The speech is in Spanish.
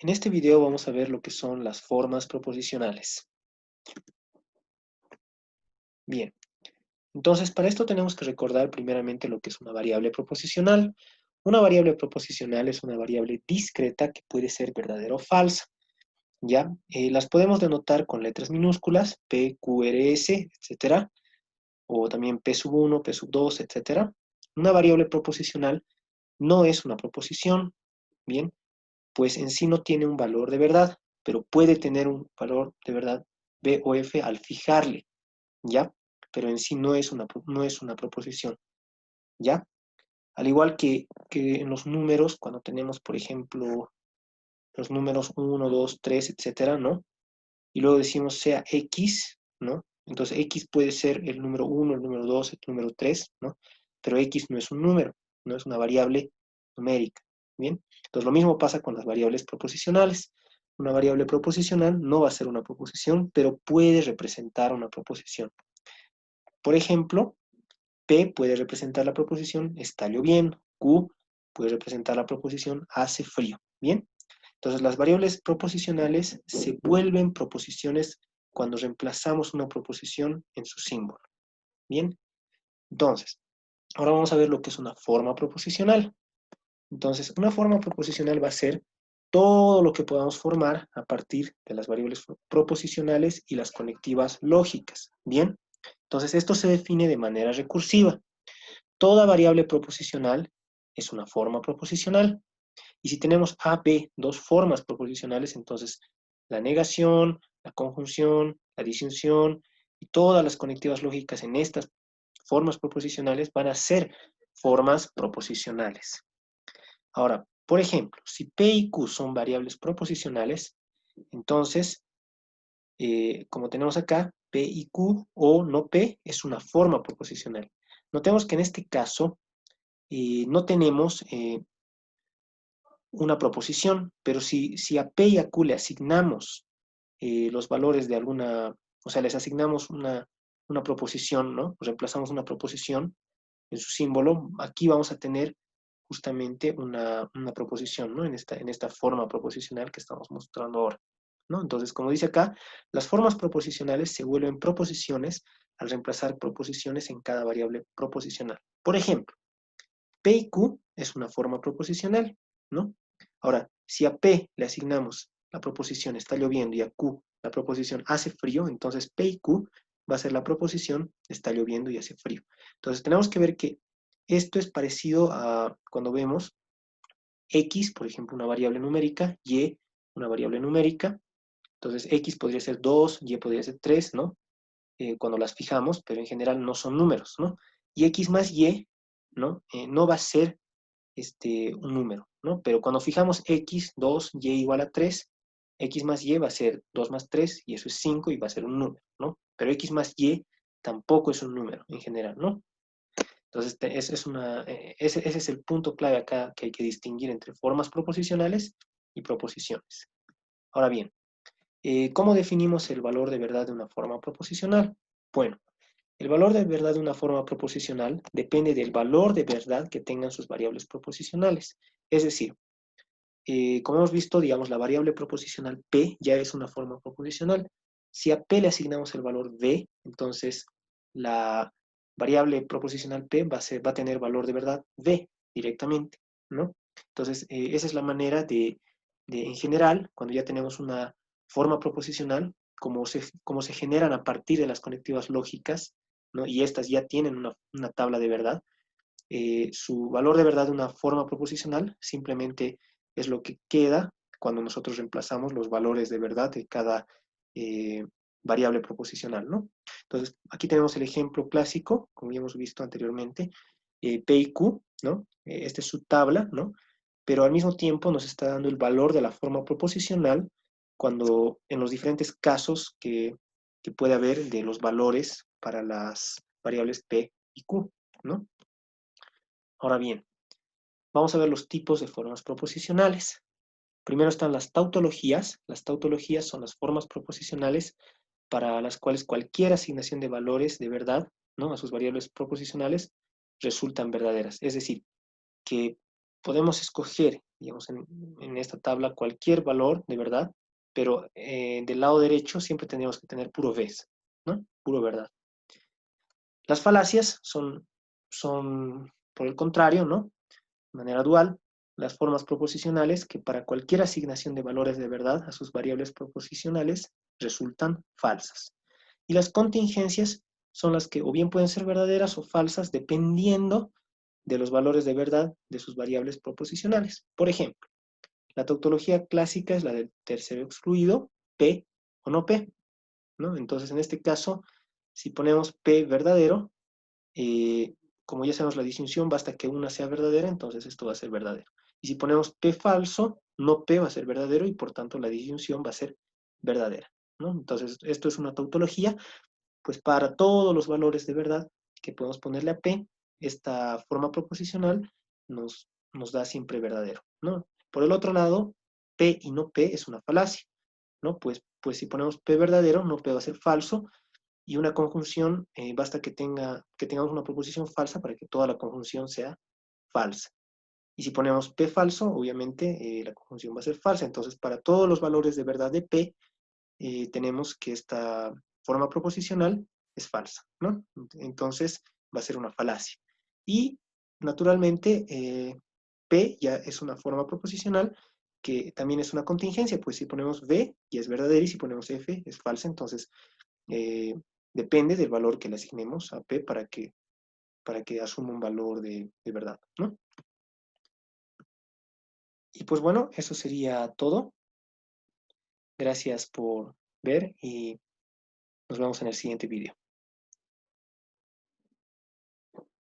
En este video vamos a ver lo que son las formas proposicionales. Bien, entonces para esto tenemos que recordar primeramente lo que es una variable proposicional. Una variable proposicional es una variable discreta que puede ser verdadera o falsa. ¿Ya? Las podemos denotar con letras minúsculas, P, Q, R, S, etcétera, o también P sub 1, P sub 2, etcétera. Una variable proposicional no es una proposición, ¿bien? Pues en sí no tiene un valor de verdad, pero puede tener un valor de verdad B o F al fijarle, ¿ya? Pero en sí no es una proposición, ¿ya? Al igual que en los números, cuando tenemos, por ejemplo, los números 1, 2, 3, etcétera, ¿no? Y luego decimos sea X, ¿no? Entonces X puede ser el número 1, el número 2, el número 3, ¿no? Pero X no es un número, no es una variable numérica, ¿bien? Entonces lo mismo pasa con las variables proposicionales. Una variable proposicional no va a ser una proposición, pero puede representar una proposición. Por ejemplo, P puede representar la proposición está lloviendo, Q puede representar la proposición hace frío, ¿bien? Entonces, las variables proposicionales se vuelven proposiciones cuando reemplazamos una proposición en su símbolo. Bien, entonces, ahora vamos a ver lo que es una forma proposicional. Entonces, una forma proposicional va a ser todo lo que podamos formar a partir de las variables proposicionales y las conectivas lógicas. Bien, entonces esto se define de manera recursiva. Toda variable proposicional es una forma proposicional. Y si tenemos A, B, dos formas proposicionales, entonces la negación, la conjunción, la disyunción y todas las conectivas lógicas en estas formas proposicionales van a ser formas proposicionales. Ahora, por ejemplo, si P y Q son variables proposicionales, entonces, como tenemos acá, P y Q o no P es una forma proposicional. Notemos que en este caso no tenemos una proposición, pero si a P y a Q le asignamos los valores de alguna, o sea, les asignamos una proposición, ¿no? Reemplazamos una proposición en su símbolo, aquí vamos a tener justamente una proposición, ¿no? En esta forma proposicional que estamos mostrando ahora, ¿no? Entonces, como dice acá, las formas proposicionales se vuelven proposiciones al reemplazar proposiciones en cada variable proposicional. Por ejemplo, P y Q es una forma proposicional, ¿no? Ahora, si a P le asignamos la proposición está lloviendo y a Q la proposición hace frío, entonces P y Q va a ser la proposición está lloviendo y hace frío. Entonces tenemos que ver que esto es parecido a cuando vemos X, por ejemplo, una variable numérica, Y, una variable numérica. Entonces X podría ser 2, Y podría ser 3, ¿no? Cuando las fijamos, pero en general no son números, ¿no? Y X más Y, ¿no? No va a ser un número, ¿no? Pero cuando fijamos X, 2, Y igual a 3, X más Y va a ser 2 más 3, y eso es 5, y va a ser un número, ¿no? Pero X más Y tampoco es un número en general, ¿no? Entonces, ese es el punto clave acá que hay que distinguir entre formas proposicionales y proposiciones. Ahora bien, ¿cómo definimos el valor de verdad de una forma proposicional? Bueno, el valor de verdad de una forma proposicional depende del valor de verdad que tengan sus variables proposicionales. Es decir, como hemos visto, digamos, la variable proposicional P ya es una forma proposicional. Si a P le asignamos el valor B, entonces la variable proposicional P va a tener valor de verdad B directamente, ¿no? Entonces, esa es la manera en general, cuando ya tenemos una forma proposicional, como se generan a partir de las conectivas lógicas, ¿no? Y estas ya tienen una tabla de verdad, su valor de verdad de una forma proposicional simplemente es lo que queda cuando nosotros reemplazamos los valores de verdad de cada eh, variable proposicional, ¿no? Entonces, aquí tenemos el ejemplo clásico, como ya hemos visto anteriormente, P y Q, ¿no? Esta es su tabla, ¿no? Pero al mismo tiempo nos está dando el valor de la forma proposicional cuando en los diferentes casos que puede haber de los valores para las variables P y Q, ¿no? Ahora bien, vamos a ver los tipos de formas proposicionales. Primero están las tautologías. Las tautologías son las formas proposicionales para las cuales cualquier asignación de valores de verdad, ¿no? A sus variables proposicionales resultan verdaderas. Es decir, que podemos escoger, digamos, en esta tabla cualquier valor de verdad, pero del lado derecho siempre tendríamos que tener puro vez, ¿no? Puro verdad. Las falacias son por el contrario, ¿no? De manera dual, las formas proposicionales que para cualquier asignación de valores de verdad a sus variables proposicionales resultan falsas. Y las contingencias son las que o bien pueden ser verdaderas o falsas dependiendo de los valores de verdad de sus variables proposicionales. Por ejemplo, la tautología clásica es la del tercero excluido, P o no P, ¿no? Entonces, en este caso, si ponemos P verdadero, como ya sabemos la disyunción, basta que una sea verdadera, entonces esto va a ser verdadero. Y si ponemos P falso, no P va a ser verdadero y por tanto la disyunción va a ser verdadera, ¿no? Entonces, esto es una tautología, pues para todos los valores de verdad que podemos ponerle a P, esta forma proposicional nos da siempre verdadero, ¿no? Por el otro lado, P y no P es una falacia, ¿no? Pues si ponemos P verdadero, no P va a ser falso, y una conjunción, basta que tengamos una proposición falsa para que toda la conjunción sea falsa. Y si ponemos P falso, obviamente la conjunción va a ser falsa. Entonces, para todos los valores de verdad de P, tenemos que esta forma proposicional es falsa, ¿no? Entonces, va a ser una falacia. Y, naturalmente, P ya es una forma proposicional que también es una contingencia, pues si ponemos V, ya es verdadera, y si ponemos F, es falsa. Entonces, eh, depende del valor que le asignemos a P para que asuma un valor de verdad, ¿no? Y pues bueno, eso sería todo. Gracias por ver y nos vemos en el siguiente video.